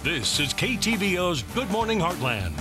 This is KTVO's Good Morning Heartland.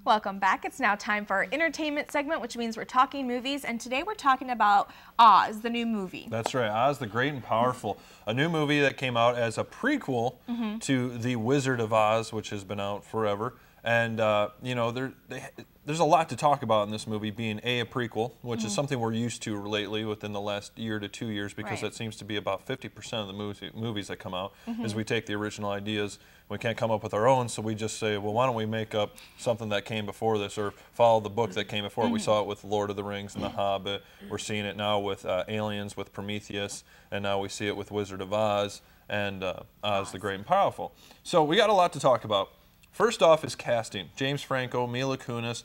Welcome back. It's now time for our entertainment segment, which means we're talking movies, and today we're talking about Oz, the new movie. That's right, Oz the Great and Powerful, a new movie that came out as a prequel to The Wizard of Oz, which has been out forever. And, you know, there's a lot to talk about in this movie, being a prequel, which is something we're used to lately within the last year to 2 years, because that seems to be about 50% of the movies that come out, is we take the original ideas, we can't come up with our own, so we just say, well, why don't we make up something that came before this, or follow the book that came before it. We saw it with Lord of the Rings and The Hobbit, we're seeing it now with Aliens, with Prometheus, and now we see it with Wizard of Oz, and Oz the Great and Powerful. So we got a lot to talk about. First off is casting. James Franco, Mila Kunis,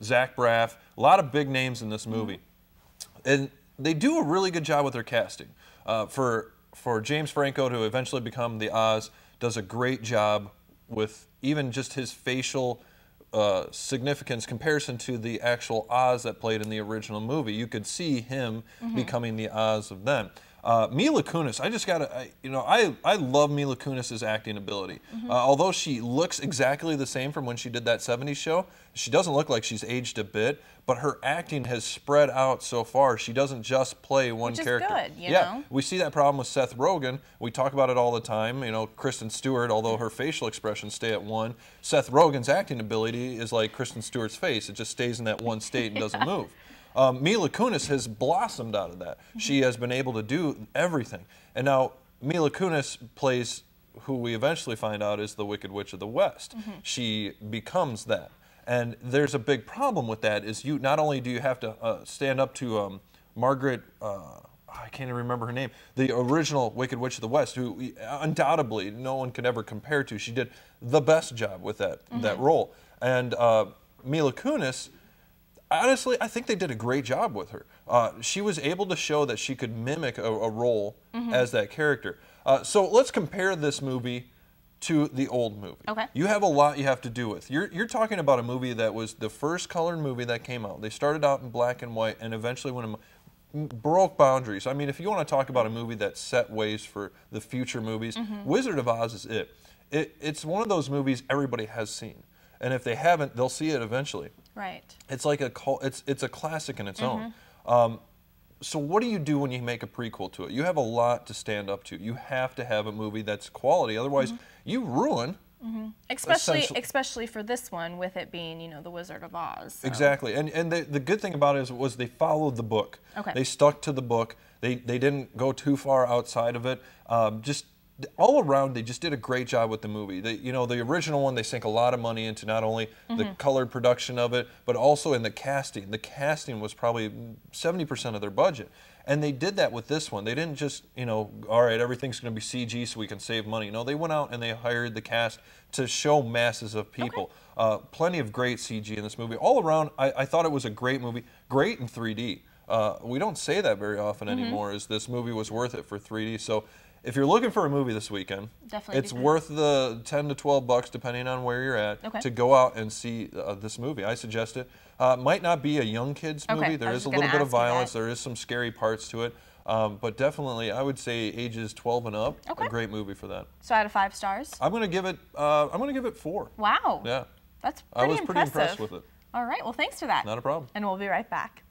Zach Braff, a lot of big names in this movie. And they do a really good job with their casting. For James Franco to eventually become the Oz, does a great job with even just his facial significance comparison to the actual Oz that played in the original movie. You could see him becoming the Oz of then. Mila Kunis, I love Mila Kunis' acting ability. Although she looks exactly the same from when she did that 70s show, she doesn't look like she's aged a bit, but her acting has spread out so far. She doesn't just play one character. Which is good, you know? We see that problem with Seth Rogen. We talk about it all the time. You know, Kristen Stewart, although her facial expressions stay at one, Seth Rogen's acting ability is like Kristen Stewart's face. It just stays in that one state and doesn't move. Mila Kunis has blossomed out of that. She has been able to do everything. And now Mila Kunis plays who we eventually find out is the Wicked Witch of the West. She becomes that. And there's a big problem with that is you not only do you have to stand up to Margaret, I can't even remember her name, the original Wicked Witch of the West, who undoubtedly no one could ever compare to. She did the best job with that role. And Mila Kunis, honestly, I think they did a great job with her. She was able to show that she could mimic a role as that character. So let's compare this movie to the old movie. Okay. You have a lot you have to do with. You're talking about a movie that was the first colored movie that came out. They started out in black and white and eventually broke boundaries. I mean, if you want to talk about a movie that set ways for the future movies, Wizard of Oz is it. It's one of those movies everybody has seen. And if they haven't, they'll see it eventually. Right. It's like it's a classic in its own. So what do you do when you make a prequel to it? You have a lot to stand up to. You have to have a movie that's quality. Otherwise, you ruin. Especially for this one, with it being, you know, the Wizard of Oz. So. Exactly. And the good thing about it was they followed the book. Okay. They stuck to the book. They didn't go too far outside of it. Just all around, they just did a great job with the movie. You know, the original one, they sank a lot of money into not only the colored production of it, but also in the casting. The casting was probably 70% of their budget. And they did that with this one. They didn't just, you know, all right, everything's going to be CG so we can save money. No, they went out and they hired the cast to show masses of people. Plenty of great CG in this movie. All around, I thought it was a great movie. Great in 3D. We don't say that very often anymore, is this movie was worth it for 3D. So if you're looking for a movie this weekend, it's worth the 10 to 12 bucks, depending on where you're at, to go out and see this movie. I suggest it. Might not be a young kids movie. There is a little bit of violence. There is some scary parts to it. But definitely, I would say ages 12 and up, a great movie for that. So out of 5 stars? I'm going to give it 4. Wow. Yeah. That's pretty impressive. I was pretty impressed with it. All right. Well, thanks for that. Not a problem. And we'll be right back.